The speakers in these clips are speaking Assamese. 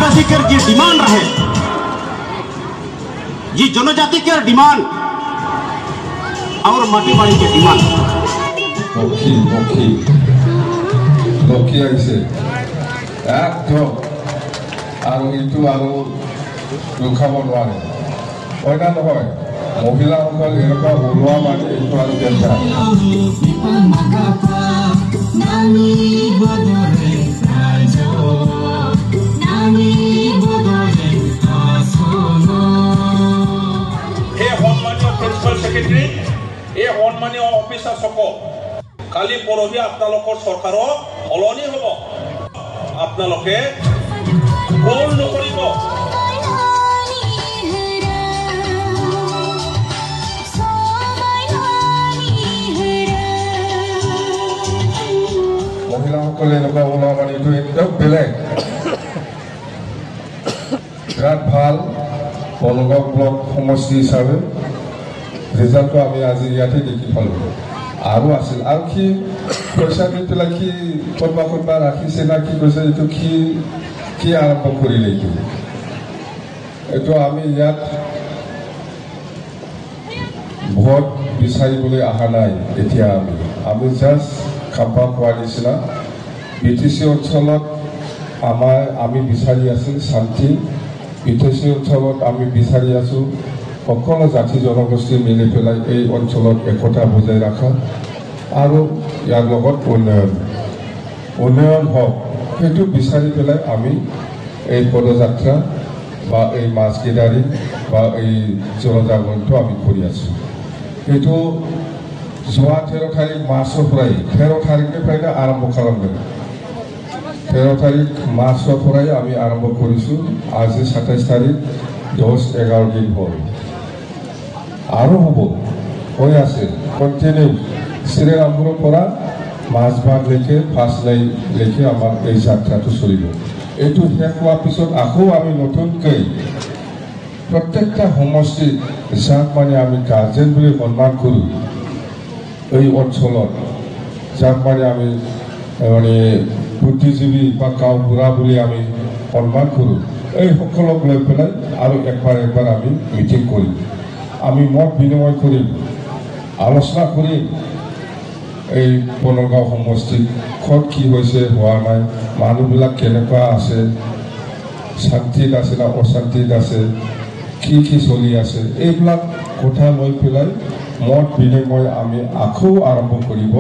आदिवासी के जी डिमांड रहे जी जनजाति के डिमांड और माटी बाड़ी के डिमांड লক্ষী আহিছে একদম আৰু ইটো আৰু ৰখাব নোৱাৰে হয় না নহয় মহিলাসকল এনেকুৱা ওলোৱা মানে এইটো আৰু ডেঞ্জাৰ প্ৰিন্সিপাল সেক্ৰেটাৰী এই সন্মানীয় অফিচাৰ সকল কালি পৰহি আপোনালোকৰ চৰকাৰৰ সলনি হ'ব আপোনালোকে ভুল নকৰিব মহিলাসকলে এনেকুৱা ওলোৱা মানে এইটো একদম বেলেগ বিৰাট ভাল বনগাঁও ব্লক সমষ্টি হিচাপে ৰিজাল্টটো আমি আজি ইয়াতে দেখি পালোঁ আৰু আছিল আৰু কি পইচা দি পেলাই কি ক'ৰবাত ৰাখিছে না কি কৈছে এইটো কি আৰম্ভ কৰিলে এইটো আমি ইয়াত ভোট বিচাৰিবলৈ অহা নাই এতিয়া আমি জাষ্ট খাম্পা পোৱাৰ নিচিনা BTC অঞ্চলত আমি বিচাৰি আছোঁ শান্তি BTC অঞ্চলত আমি বিচাৰি আছোঁ সকলো জাতি জনগোষ্ঠী মিলি পেলাই এই অঞ্চলত একতা বজাই ৰখা আৰু ইয়াৰ লগত উন্নয়ন হওক সেইটো বিচাৰি পেলাই আমি এই পদযাত্ৰা বা এই মাছ গেদাৰী বা এই জনজাগৰণটো আমি কৰি আছোঁ সেইটো যোৱা 13 তাৰিখ মাৰ্চৰ পৰাই 13 তাৰিখনিफ्रायनो আৰম্ভ খালামগोन 13 তাৰিখ মাৰ্চৰ পৰাই আমি আৰম্ভ কৰিছোঁ আজি 27 তাৰিখ 10-11 দিন হ'ল আৰু হ'ব হৈ আছে কণ্টিনিউ শ্ৰীৰামপুৰৰ পৰা মাজবাটলৈকে ফাৰ্ষ্টলাইনলৈকে আমাৰ এই যাত্ৰাটো চলিব এইটো শেষ হোৱাৰ পিছত আকৌ আমি নতুনকৈ প্ৰত্যেকটা সমষ্টিত যাক মানে আমি গাৰ্জেন বুলি সন্মান কৰোঁ এই অঞ্চলত যাক মানে আমি মানে বুদ্ধিজীৱী বা গাঁওবুঢ়া বুলি আমি সন্মান কৰোঁ এই সকলক লৈ পেলাই আৰু একবাৰ আমি মিটিং কৰিম আমি মত বিনিময় কৰিম আলোচনা কৰিম এই বনগাঁও সমষ্টিত ক'ত কি হৈছে হোৱা নাই মানুহবিলাক কেনেকুৱা আছে শান্তিত আছে না অশান্তিত আছে কি চলি আছে এইবিলাক কথা লৈ পেলাই মত বিনিময় আমি আকৌ আৰম্ভ কৰিব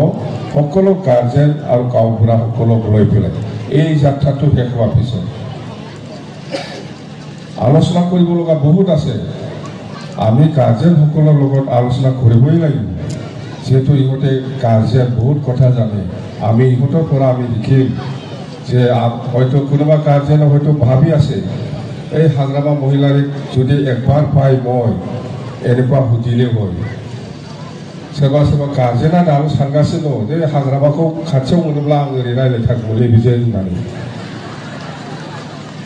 সকলো গাৰ্জেন আৰু গাঁওবুঢ়াসকলক লৈ পেলাই এই যাত্ৰাটো শেষ হোৱাৰ পিছত আলোচনা কৰিব লগা বহুত আছে আমি গাৰ্জেনসকলৰ লগত আলোচনা কৰিবই লাগিব যেহেতু ইহঁতে গাৰ্জেন বহুত কথা জানে আমি ইহঁতৰ পৰা আমি দেখিম যে হয়তো কোনোবা গাৰ্জেনে হয়তো ভাবি আছে এই হাগ্ৰামা মহিলাক যদি একবাৰ পাই মই এনেকুৱা সুধিলে হয় सोरबा गार्जेना दाबो सानगासिनो दं जे हाग्रामाखौ खाथियाव मोनोब्ला आं ओरै रायज्लायथारगौलै बिदि होननानै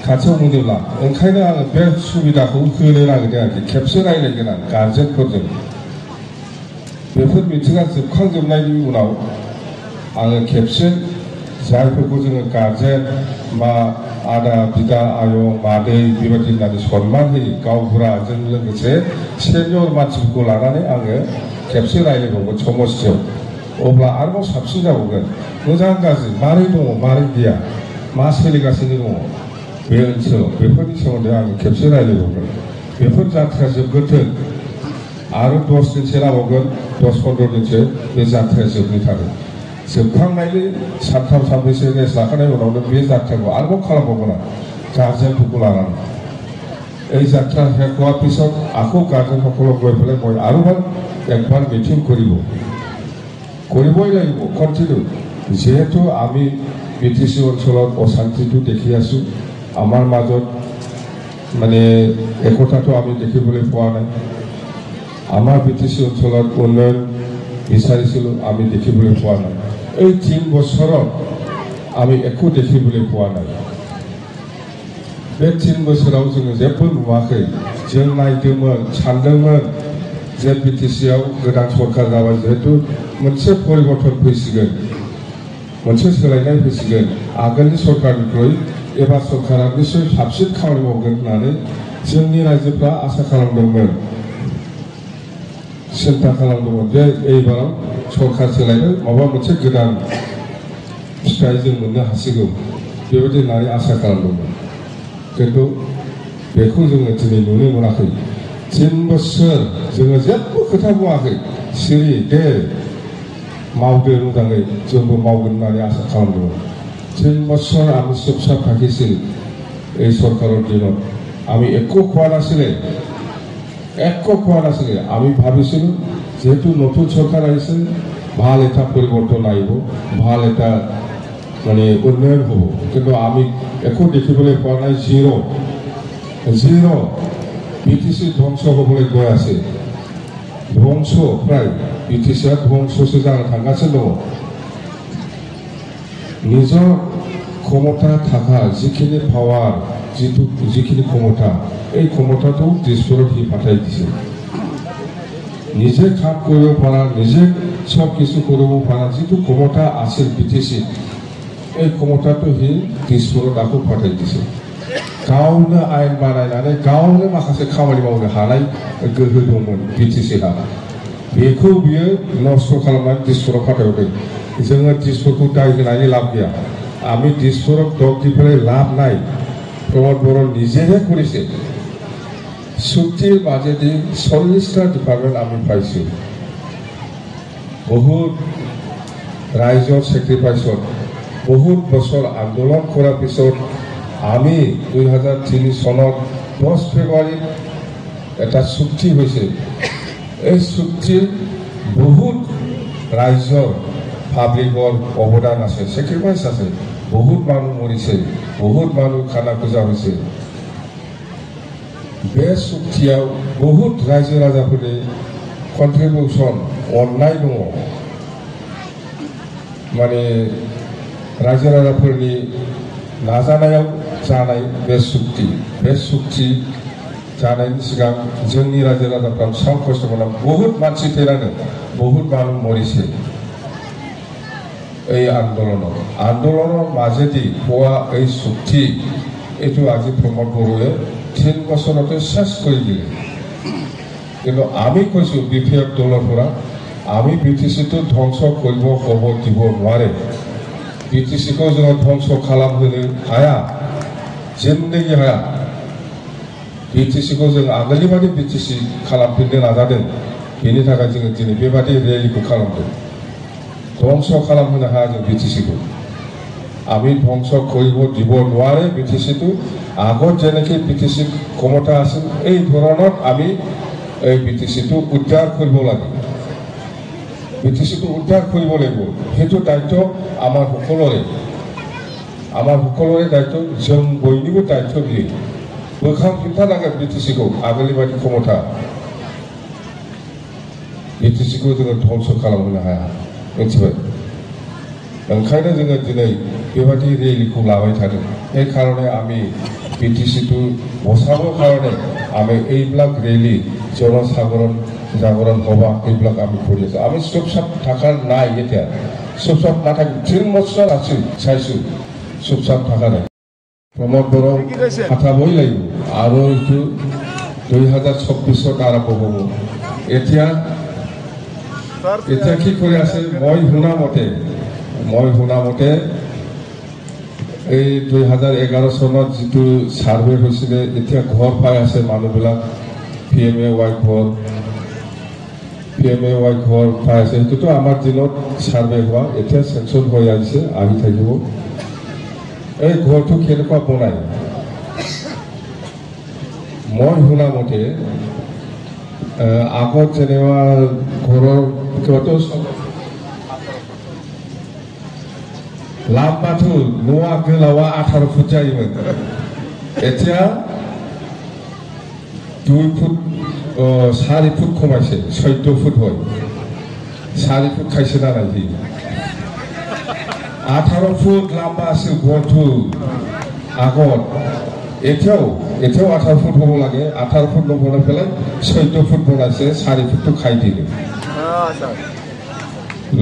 खाथियाव मोनोब्ला ओंखायनो आङो बे सुबिदाखौ होनो नागिरदों आरोखि खेबसे रायज्लायगोन आं गार्जेनफोरजों बेफोर मिटिङा जोबखांजोबनायनि उनाव आङो खेबसे जायफोरखौ जोङो गार्जेन बा आदा बिदा आयं मादै बेबायदि होननानै सन्मान होयो गावबुराजों लोगोसे सेनियर मानसिफोरखौ लानानै आङो खेबसे रायज्लायबावगोन समस्थियाव अब्ला आरोबाव साबसिन जाबावगोन मोजां गाज्रि मारै दङ मारै गैया मा सोलिगासिनो दङ बे ओनसोलाव बेफोरनि सोमोन्दै आङो खेबसे रायज्लायबावगोन बेफोर जाथ्राया जोबगोरथों आरो 10 दिनसो लाबावगोन 10-15 दिनसो बे जाथ्राया जोबनो थागोन जोबखांनायनि सानथाम सानब्रैसो रेस्ट लाखांनायनि उनावनो बे जाथ्राखौ आरोबाव खालामबावगोन आं गार्जेनफोरखौ लानानै এই যাত্ৰা শেষ হোৱাৰ পিছত আকৌ গাৰ্জেনসকলক লৈ পেলাই মই আৰু একবাৰ মিটিং কৰিবই লাগিব কণ্টিনিউ যেহেতু আমি BTC অঞ্চলত অশান্তিটো দেখি আছোঁ আমাৰ মাজত মানে একতাটো আমি দেখিবলৈ পোৱা নাই আমাৰ BTC অঞ্চলত উন্নয়ন বিচাৰিছিলোঁ আমি দেখিবলৈ পোৱা নাই এই 3 বছৰত আমি একো দেখিবলৈ পোৱা নাই बे 3 बोसोराव जोङो जेबो नुवाखै जों नायदोंमोन सानदोंमोन जे BTCआव गोदान सरकार जाबाय जेहेतु मोनसे परिबर्तन फैसिगोन मोनसे सोलायनाय फैसिगोन आगोलनि सरकारनिख्रुइ एबार सरकारा निश्चय साबसिन खामानि मावगोन होननानै जोंनि रायजोफ्रा आसा खालामदोंमोन सिन्था खालामदोंमोन जे एबाराव सरकार सोलायनो माबा मोनसे गोदान फिथाइ जों मोननो हासिगौ बेबायदि होननानै आसा खालामदोंमोन खिन्थु बेखौ जोङो दिनै नुनो मोनाखै 3 बोसोर जोङो जेबो खोथा बुङाखै सिरि दे मावदो मोजाङै जोंबो मावगोन होननानै आसा खालामदोंमोन 3 বছৰ আমি চুপচাপ থাকিছিল এই চৰকাৰৰ দিনত আমি একো কোৱা নাছিলে আমি ভাবিছিলোঁ যেহেতু নতুন চৰকাৰ আহিছে ভাল এটা পৰিৱৰ্তন আহিব ভাল এটা মানে উন্নয়ন হ'ব কিন্তু আমি একো দেখিবলৈ পোৱা নাই জিৰ' BTC ধ্বংস হ'বলৈ গৈ আছে ধ্বংস প্ৰায় BTCआ ধ্বংসसो जानो थांगासिनो दङ নিজৰ ক্ষমতা থাকা যিখিনি পাৱাৰ যিখিনি ক্ষমতা এই ক্ষমতাটো দিছপুৰত সি পাঠাই দিছে নিজে কাম কৰিব পৰা নিজে সব কিছু কৰিব পৰা যিটো ক্ষমতা আছিল BTC এই ক্ষমতাটো সি দিছপুৰত আকৌ পাঠাই দিছে गावनो आयेन बानायनानै गावनो माखासे खामानि मावनो हानाय गोहो दंमोन BTCहा बेखौ बियो नस्थ' खालामनानै दिसपुराव फाथायहरदों जोङो दिसपुरखौ दाय होनानै लाब गैया আমি দিছপুৰক দোষ দি পেলাই লাভ নাই প্ৰমোদ বড়ো নিজেহে কৰিছে চুক্তিৰ মাজেদি 40টা ডিপাৰ্টমেণ্ট আমি পাইছোঁ বহুত ৰাইজৰ চেক্ৰিফাইচত বহুত বছৰ আন্দোলন কৰাৰ পিছত আমি 2003 চনত 10 ফেব্ৰুৱাৰীত এটা চুক্তি হৈছে এই চুক্তিৰ বহুত ৰাইজৰ পাব্লিকৰ অৱদান আছে চেক্ৰিফাইচ আছে বহুত মানুহ মৰিছে বহুত মানুহ খানা খোজা হৈছে बे चुक्तियाव बहुत रायजो राजाफोरनि कन्ट्रिबिउसन अननाय दङ माने रायजो राजाफोरनि नाजानायाव जानाय बे चुक्ति जानायनि सिगां जोंनि रायजो राजाफ्रा बेसेबां खस्थ' मोनदों बहुत मानसि थैनांदों बहुत মানুহ মৰিছে এই আন্দোলনৰ মাজেদি পোৱা এই চুক্তি এইটো আজি প্ৰমোদ বড়োৱে 3 বছৰতে শেষ কৰি দিলে কিন্তু আমি কৈছোঁ বিপেএফ দলৰ পৰা আমি BTCটো ধ্বংস কৰিব হ'ব দিব নোৱাৰে BTCखौ जोङो ধ্বংস खालामहोनो हाया जिन्दगी हाया BTCखौ जों आगोलनि बादि BTC खालामफिननो नाजादों बेनि थाखाय जोङो दिनै बेबादि रेलिखौ खालामदों ধ্বংস खालामहोनो हाया जों BTCखौ আমি ধ্বংস কৰিব দিব নোৱাৰে BTCটো আগত যেনেকৈ BTC ক্ষমতা আছিল এই ধৰণত আমি এই BTCটো উদ্ধাৰ কৰিব লাগে BTCটো উদ্ধাৰ কৰিব লাগিব সেইটো দায়িত্ব আমাৰ সকলোৰে দায়িত্ব जों बयनिबो दायित्व बियो बोखांफिनथारनांगोन BTCखौ आगोलनि बायदि क्षमता BTCखौ जोङो ध्वंस खालामहोनो हाया मिथिबाय ओंखायनो जोङो दिनै बेबादि रेलिखौ लाबाय थादों এই কারণে আমি BTCটো বচাবৰ কাৰণে আমি এইবিলাক ৰেলি জনসাধাৰণ জাগৰণ সভা এইবিলাক আমি কৰি আছোঁ আমি চুপচাপ থকা নাই এতিয়া চুপচাপ নাথাকি 3 বছৰ আছিল চাইছোঁ চুপচাপ থকা নাই প্ৰমোদ বড়ো খাটাবই লাগিব আৰু এইটো 2024ত আৰম্ভ হ'ব এতিয়া কি কৰি আছে মই শুনা মতে এই 2011 চনত যিটো সাৰ্ভে হৈছিলে এতিয়া ঘৰ পাই আছে মানুহবিলাক PMAY ঘৰ পাই আছে সেইটোতো আমাৰ দিনত সাৰ্ভে হোৱা এতিয়া চেংচন হৈ আহিছে আহি থাকিব এই ঘৰটো কেনেকুৱা বনায় মই শুনা মতে আগত যেনেকুৱা ঘৰৰ কিবাটো लामाथु न'आ गोलावा 18 फुट जायोमोन এতিয়া 2 फुट 4 फुट खमायसे 14 फुट হয় 4 फुट खायसे नालाय 18 फुट लाम्बा আছিল ঘৰটো আগত এতিয়াও 18 फुट হ'ব লাগে 18 फुट নবনাই পেলাই 14 फुट বনাইছে 4 फुटটো খাই দিলে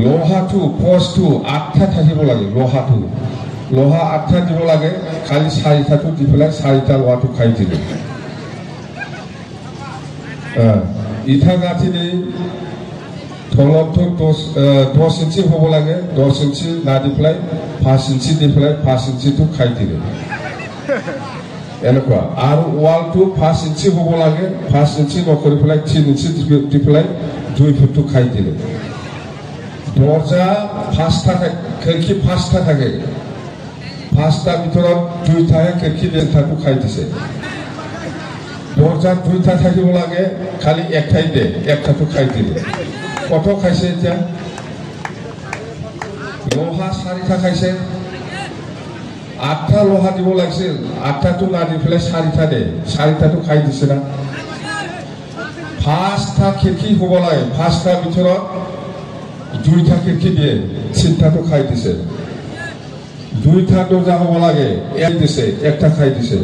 लोहाटू पोस्टू 8टा থাকিব লাগে लोहाटू লোহা 8টা দিব লাগে খালি 4টাটো দি পেলাই 4টা লোহাটো খাই দিলে ইটা গাঁঠি দি তলতটো 10 ইঞ্চি হ'ব লাগে 10 ইঞ্চি না দি পেলাই 5 ইঞ্চি দি পেলাই 5 ইঞ্চিটো খাই দিলে এনেকুৱা আৰু ৱালটো 5 ইঞ্চি হ'ব লাগে 5 ইঞ্চি নকৰি পেলাই 3 ইঞ্চি দি পেলাই 2 ফুটটো খাই দিলে দৰজা 5টা খিড়কি 5টা থাকে 5টা ভিতৰত 2টা খিড়কি দেখাটো খাই দিছে দরজা 2টা থাকিব লাগে খালি একটাই দে একটাটো খাই দিলে কত খাইছে এতিয়া লোহা 4টা খাইছে 8টা লোহা দিব লাগিছিল 8টাটো না দি পেলাই 4টা দে 4টাটো খাই দিছে না 5টা খিড়কি হ'ব লাগে 5টা ভিতৰত 2টা খিড়কি দিয়ে 3টাটো খাই দিছে 2টা দৰজা হ'ব লাগে এক দিছে একটা খাই দিছে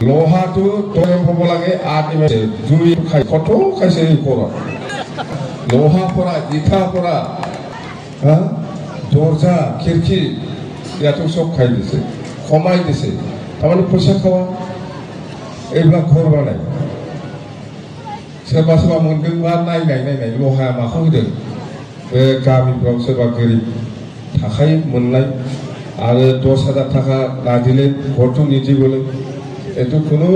লোহাটো তৰম হ'ব লাগে 8 ইমে 2 খাই কত খাইছে এই কোৰত লোহা পৰা ইটা পৰা দৰজা খিড়কি ইয়াতো সব খাই দিছে কমাই দিছে তাৰমানে পইচা খাওয়া এইবিলাক ঘৰ বানাই सोरबा सोरबा मोनदोंबा नायनाय लहा माखौ होदों बे गामिफ्राव सोरबा गोरिब थाखाय मोननाय आरो 10,000 টাকা না দিলে ঘৰটো নিদিবলৈ এটো কোনো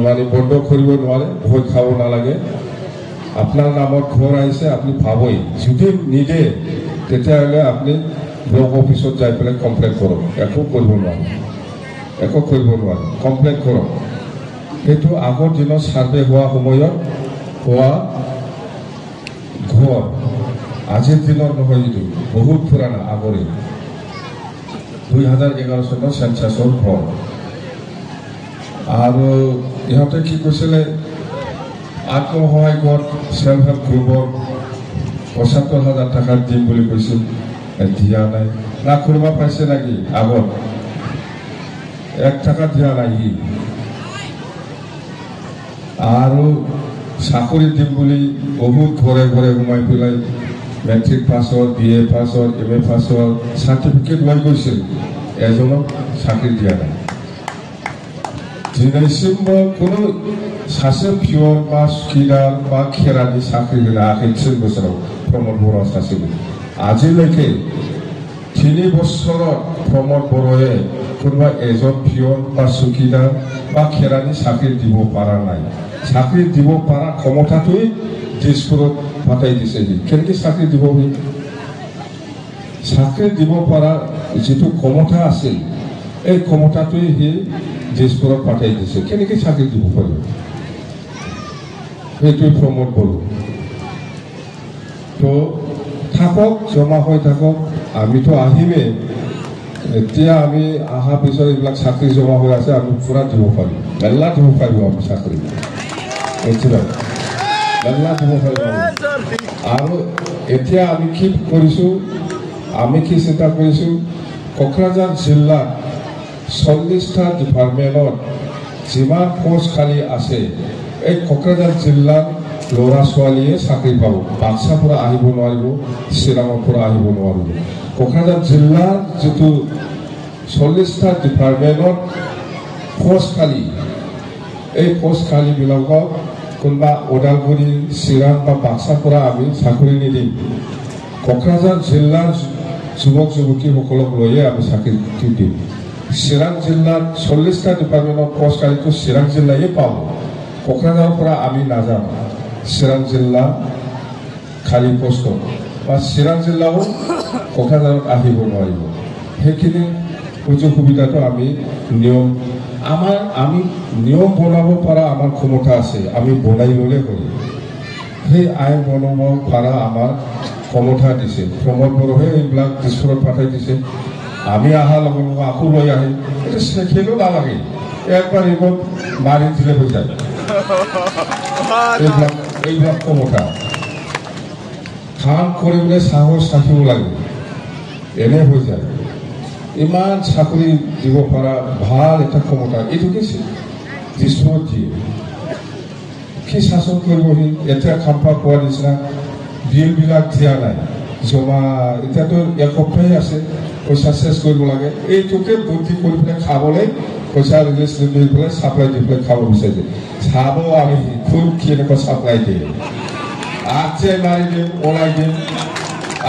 মানে বন্ধ কৰিব নোৱাৰে ভয় খাব নালাগে আপনার নামত ঘর আইছে আপনি ভাবই যদি নিদে তেতিয়াহলে আপনি ব্লক অফিসত যাই পেলাই কমপ্লেইন করক একো কৰিব নোৱাৰে কমপ্লেইন কৰক এইটো আগৰ দিনত সাৰ্ভে হোৱা সময়ত হোৱা ঘৰ আজিৰ দিনৰ নহয় এইটো বহুত পুৰণা আগৰে 2011 চনৰ সেন্সাসৰ ঘৰ আৰু ইহঁতে কি কৈছিলে আত্মসহায়ক গোট সেলফ হেল্প গ্ৰুপৰ ৭৫,০০০ টাকা দিম বুলি কৈছিল দিয়া নাই না কৰিব পাইছে নাকি আগত 1 টাকা দিয়া নাই আৰু চাকৰি দিম বুলি বহুত ঘৰে ঘৰে ঘুমাই পেলাই মেট্ৰিক পাছৰ BA পাছৰ MA পাছৰ সাৰ্টিফিকেট লৈ গৈছিল এজনক চাকৰি দিয়া নাই দিনৈसिमबो কোনো सासे पियर बा स्किलार बा खेरानि साख्रि होनाखै 3 बोसोराव प्रमोद बर' सासेबो आजिলৈকে 3 बोसोराव प्रमोद बर'ए কোনোবা এজন পিयर বা স্কিলাৰ বা খেৰানি চাকৰি দিব পৰা নাই চাকৰি দিব পৰা ক্ষমতাটোই দিছপুৰত পাতাই দিছে কেনেকৈ চাকৰি দিব চাকৰি দিব পৰা যেটো ক্ষমতা আছিল এই ক্ষমতাটোই হি দিছপুৰত পাতাই দিছে কেনেকৈ চাকৰি দিব পাৰিব এইটোই প্ৰমোদ বড়ো তো থাকক জমা হৈ থাকক আমিতো আহিমে এতিয়া আমি আহা পিছৰ এইবিলাক চাকৰি জমা হৈ আছে আমি পুৰা দিব পাৰিম মেলা দিব পাৰিব আমি চাকৰি এতিয়া মেলা দিব পাৰিব আৰু এতিয়া আমি কি কৰিছোঁ আমি কি চিন্তা কৰিছোঁ কোকৰাঝাৰ জিলাত 40টা ডিপাৰ্টমেণ্টত যিমান পোষ্ট খালী আছে এই কোকৰাঝাৰ জিলাৰ ল'ৰা ছোৱালীয়ে চাকৰি পাব বাক্সাৰ পৰা আহিব নোৱাৰিব চিৰাঙৰ পৰা আহিব নোৱাৰিব কোকৰাঝাৰ জিলাৰ যেটো 40টা ডিপাৰ্টমেণ্টত পোষ্ট খালী এই পোষ্ট খালীবিলাকক কোনোবা ওদালগুৰি চিৰাং বা বাক্সাৰ পৰা আমি চাকৰি নিদিম কোকৰাঝাৰ জিলাৰ যুৱক যুৱতীসকলক লৈয়ে আমি চাকৰিটো দিম চিৰাং জিলাত 40টা ডিপাৰ্টমেণ্টত পোষ্ট খালীটো চিৰাং জিলাই পাব কোকৰাঝাৰৰ পৰা আমি নাযাম চিৰাং জিলা খালী পোষ্ট বা চিৰাং জিলাও কোকৰাঝাৰত আহিব নোৱাৰিব সেইখিনি সুযোগ সুবিধাটো আমি নিয়ম বনাব পৰা আমাৰ ক্ষমতা আছে আমি বনাই ল'লে হ'ল সেই আইন বনাব পৰা আমাৰ ক্ষমতা দিছে প্ৰমোদ বড়োহে এইবিলাক দিছপুৰত পাঠাই দিছে আমি অহাৰ লগে লগে আকৌ লৈ আহি এইটো চেখেলো নালাগে একবাৰ এইবোৰ মাৰি দিলে হৈ যায় এইবিলাক ক্ষমতা কাম কৰিবলৈ সাহস থাকিব লাগে এনে হৈ যায় ইমান চাকৰি দিব পৰা ভাল এটা ক্ষমতা এইটো কি দিছপুৰত দিয়ে কি শাসন কৰিবহি এতিয়া খাম্পা পোৱাৰ নিচিনা বিলবিলাক দিয়া নাই জমা এতিয়াতো এসপ্তাহে আছে পইচা চেছ কৰিব লাগে এইটোকে বুদ্ধি কৰি পেলাই খাবলৈ পইচা ৰিলিজ দি পেলাই চাপ্লাই দি পেলাই খাব বিচাৰিছে চাব আমি খুব কেনেকুৱা চাপ্লাই দিয়ে আঠে মাৰি দিম ওলাই দিম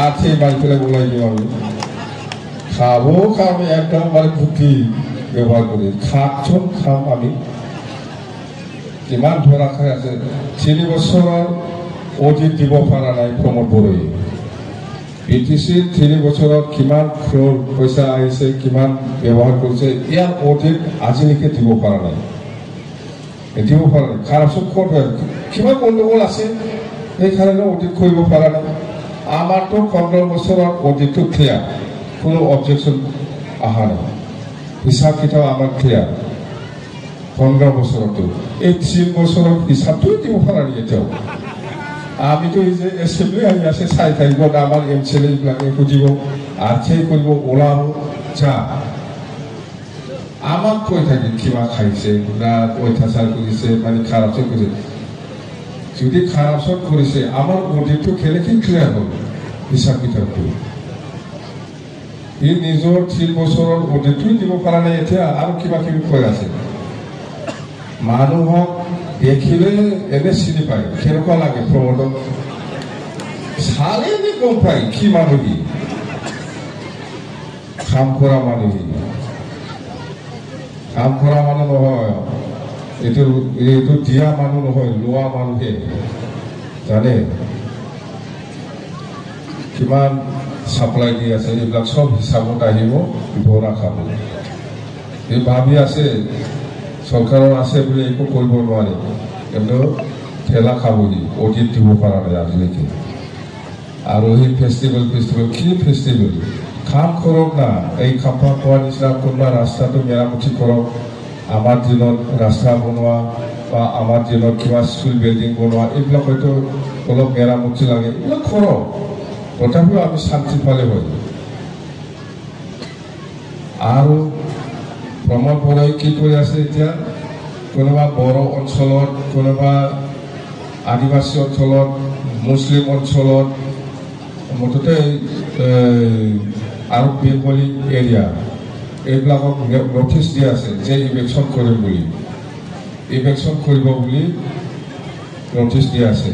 আঠে মাৰি পেলাই ওলাই দিম আমি খাবও খাম একদম মানে বুদ্ধি ব্যৱহাৰ কৰি খাপচোন খাম আমি কিমান ধৰা খাই আছে 3 বছৰৰ অধিক দিব পৰা নাই প্ৰমোদ বড়োৱে বিটিচিৰ 3 বছৰত কিমান ক্ৰ'ৰ পইচা আহিছে কিমান ব্যৱহাৰ কৰিছে ইয়াৰ অধিক আজিলৈকে দিব পৰা নাই কাৰাপশ্যন ক'ত হয় কিমান গণ্ডগোল আছে সেইকাৰণে অধিক কৰিব পৰা নাই আমাৰতো 15 বছৰত অধিকটো ক্লিয়াৰ কোনো অবজেকশ্যন অহা নাই হিচাপ কিতাপ আমাৰ ক্লিয়াৰ 15 বছৰতো এই 3 বছৰত হিচাপটো দিব পৰা নাই এতিয়াও আমিতো এই যে এছেম্বলি আহি আছে চাই থাকিব আমাৰ এমচিএলএ বিলাকে খুজিব আৰ্থে কৰিব ওলাব যা আমাক কৈ থাকে কিবা খাইছে না অত্যাচাৰ কৰিছে মানে কাৰাপশ্যন কৰিছে যদি কাৰাপশ্যন কৰিছে আমাৰ অডিটটো কেনেকৈ ক্লিয়াৰ হ'ল হিচাপ কিতাপটো ই নিজৰ 3 বছৰৰ অডিটটো দিব পৰা নাই এতিয়া আৰু কিবা কিবি কৈ আছে মানুহক দেখিলে এনে চিনি পায় কেনেকুৱা লাগে প্ৰমোদক চালে নে গম পায় কি মানুহ কাম কৰা মানুহ নহয় এইটো দিয়া মানুহ নহয় লোৱা মানুহে জানে কিমান চাপ্লাই দি আছে এইবিলাক চব হিচাপত আহিব ধৰা খাব এই ভাবি আছে চৰকাৰৰ আছে বুলি একো কৰিব নোৱাৰে কিন্তু ঠেলা খাবহি অডিট দিব পৰা নাই আজিলৈকে আৰু সেই ফেষ্টিভেল কি ফেষ্টিভেল কাম কৰক না এই খাম্পা খোৱাৰ নিচিনা কোনোবা ৰাস্তাটো মেৰামতি কৰক আমাৰ দিনত ৰাস্তা বনোৱা বা আমাৰ দিনত কিবা স্কুল বিল্ডিং বনোৱা এইবিলাক হয়তো অলপ মেৰামতি লাগে এইবিলাক কৰক তথাপিও আমি শান্তি পালে হয় আৰু প্ৰমোদ বড়োই কি কৰি আছে এতিয়া কোনোবা বড়ো অঞ্চলত কোনোবা আদিবাসী অঞ্চলত মুছলিম অঞ্চলত মুঠতে আৰু বেংগলী এৰিয়া এইবিলাকক নটিচ দিয়া আছে যে ইলেকশ্যন কৰিম বুলি ইলেকশ্যন কৰিব বুলি নটিচ দিয়া আছে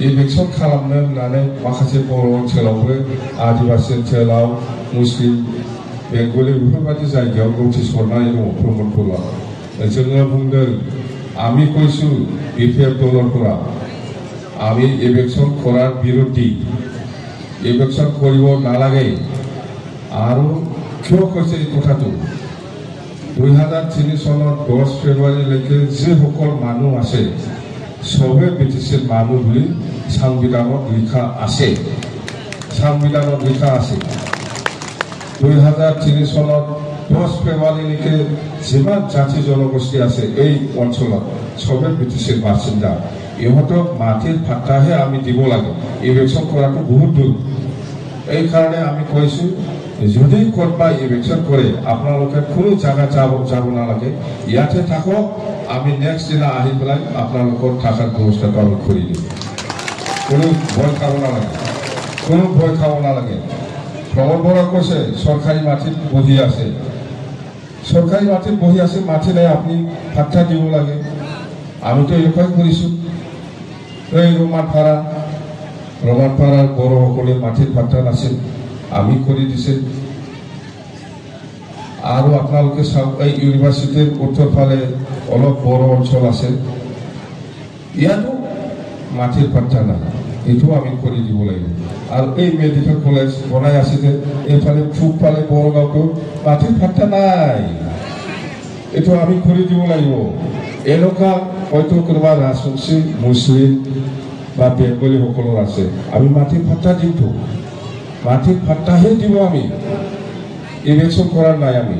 ইলেকশ্যন खालामनो होननानै माखासे बर' ओनसोलावबो आदिबासि ओनसोलाव मुस्लिम बेंगली बेफोरबायदि जायगायाव नटिस हरनाय दङ प्रमोद बड़ोआ जोङो बुंदों আমি কৈছো বিপিএফ দলৰ পৰা আমি ইলেকশ্যন কৰাৰ বিৰোধী ইলেকশ্যন কৰিব নালাগে আৰু কিয় কৈছে এই কথাটো 2003 চনৰ 10 ফেব্ৰুৱাৰীলৈকে যিসকল মানুহ আছে সবে বিটিচিৰ মানুহ বুলি সংবিধানত লিখা আছে 2003 চনত 10 ফেব্ৰুৱাৰীলৈকে যিমান জাতি জনগোষ্ঠী আছে এই অঞ্চলত সবে বিটিচিৰ বাসিন্দা ইহঁতক মাটিৰ ভাটাহে আমি দিব লাগে ইলেকশ্যন কৰাটো বহুত দূৰ এই কাৰণে আমি কৈছো যদি কোনোবা ইলেকশ্যন কৰে আপোনালোকে কোনো জায়গা যাব নালাগে ইয়াতে থাকক আমি নেক্সট দিনা আহি পেলাই আপোনালোকৰ থাকাৰ ব্যৱস্থাটো আমি কৰি দিম কোনো ভয় খাব নালাগে প্ৰমোদ বড়োই কৈছে চৰকাৰী মাটিত বহি আছে মাটি নাই আপুনি ভাটা দিব লাগে আমিতো এনেকুৱাই কৰিছোঁ এই ৰমানপাৰাৰ বড়োসকলে মাটিৰ ভাটা নাছিল আমি কৰি দিছে আৰু আপোনালোকে চাওক এই ইউনিভাৰ্চিটিৰ উত্তৰ ফালে অলপ বড়ো অঞ্চল আছে ইয়াতো মাটিৰ ভাটা নাই এইটো আমি কৰি দিব লাগিব আৰু এই মেডিকেল কলেজ বনাই আছে যে এইফালে পূবফালে বড়োগাঁৱতো মাটিৰ ভাটা নাই এইটো আমি কৰি দিব লাগিব এনেকুৱা হয়তো কোনোবা ৰাজবংশী মুছলিম বা বেংগলী সকলৰ আছে আমি মাটিৰ ভাটা দিমতো মাটিৰ ভাটাহে দিব আমি ইলেকশ্যন কৰাৰ নাই আমি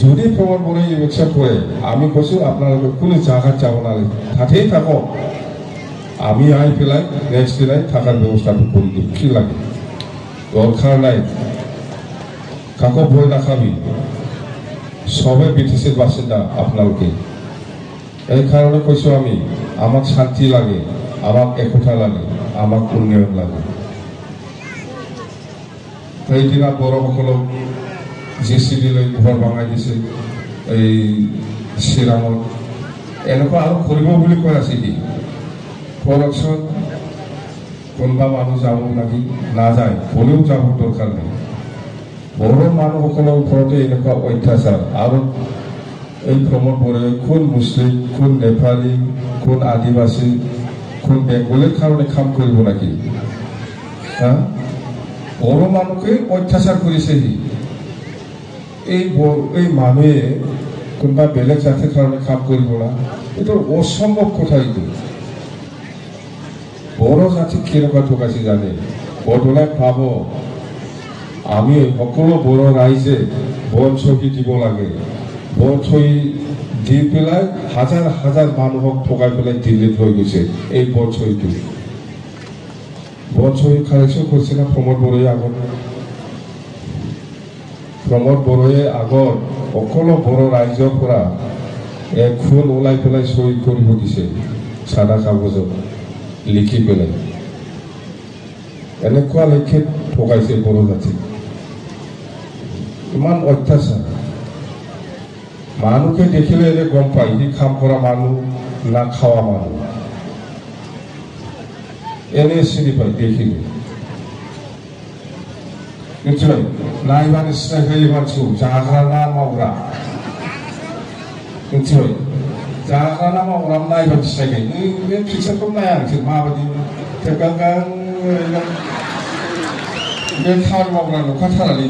যদি প্ৰমোদ বড়োই ইলেকশ্যন কৰে আমি কৈছো আপোনালোকে কোনো জায়গাত যাব নালাগে তাতেই থাকক আমি আহি পেলাই নেক্সট দিনাই থাকাৰ ব্যৱস্থাটো কৰি দিম কি লাগে দৰকাৰ নাই কাকো ভয় নাখাবি সবে বিটিচিৰ বাসিন্দা আপোনালোকে এই কাৰণে কৈছো আমি আমাক শান্তি লাগে আমাক একতা লাগে আমাক উন্নয়ন লাগে সেইদিনা বড়োসকলক JCB লৈ ঘৰ ভাঙাই দিছে এই চিৰাঙত এনেকুৱা আৰু কৰিব বুলি কৈ আছে সি কৰকচোন কোনোবা মানুহ যাব লাগি নাযায় হ'লেও যাব দৰকাৰ নাই বড়ো মানুহসকলৰ ওপৰতে এনেকুৱা অত্যাচাৰ আৰু এই প্ৰমোদ বড়োৱে কোন মুছলিম কোন নেপালী কোন আদিবাসী কোন বেংগলীৰ কাৰণে কাম কৰিব নেকি হা বড়ো মানুহকে অত্যাচাৰ কৰিছে সি এই মানুহে কোনোবা বেলেগ জাতিৰ কাৰণে কাম কৰিব না এইটো অসম্ভৱ কথা এইটো বড়ো জাতিক কেনেকুৱা ঠকাইছে জানে বদলাই পাব আমি সকলো বড়ো ৰাইজে বন ছবি দিব লাগে বন ছবি দি পেলাই হাজাৰ হাজাৰ মানুহক ঠকাই পেলাই দিল্লীত লৈ গৈছে এই বন ছবিটো বন ছবি কালেকশ্যন কৰিছে না প্ৰমোদ বড়োৱে আগত প্ৰমোদ বড়োৱে আগত সকলো বড়ো ৰাইজৰ পৰা খুন ওলাই পেলাই ছবি কৰিব দিছে চাদা কাগজত লিখি পেলাই এনেকুৱা লেখে ঠকাইছে বড়ো জাতিক ইমান অত্যাচাৰ মানুহকে দেখিলে এনে গম পায় সি কাম কৰা মানুহ না খাওয়া মানুহ এনে চিনি পায় দেখিলে নিশ্চয় নাইবানি সিনাই মানসি জাগ্রা না মাवग्रा নিশ্চয় জাগ্রা না मावग्रा नायबानि सिनायखायो बे पिक्सारखौ नाया नोंसोर माबायदि गां बे खामानि मावग्रा नुखाथारालै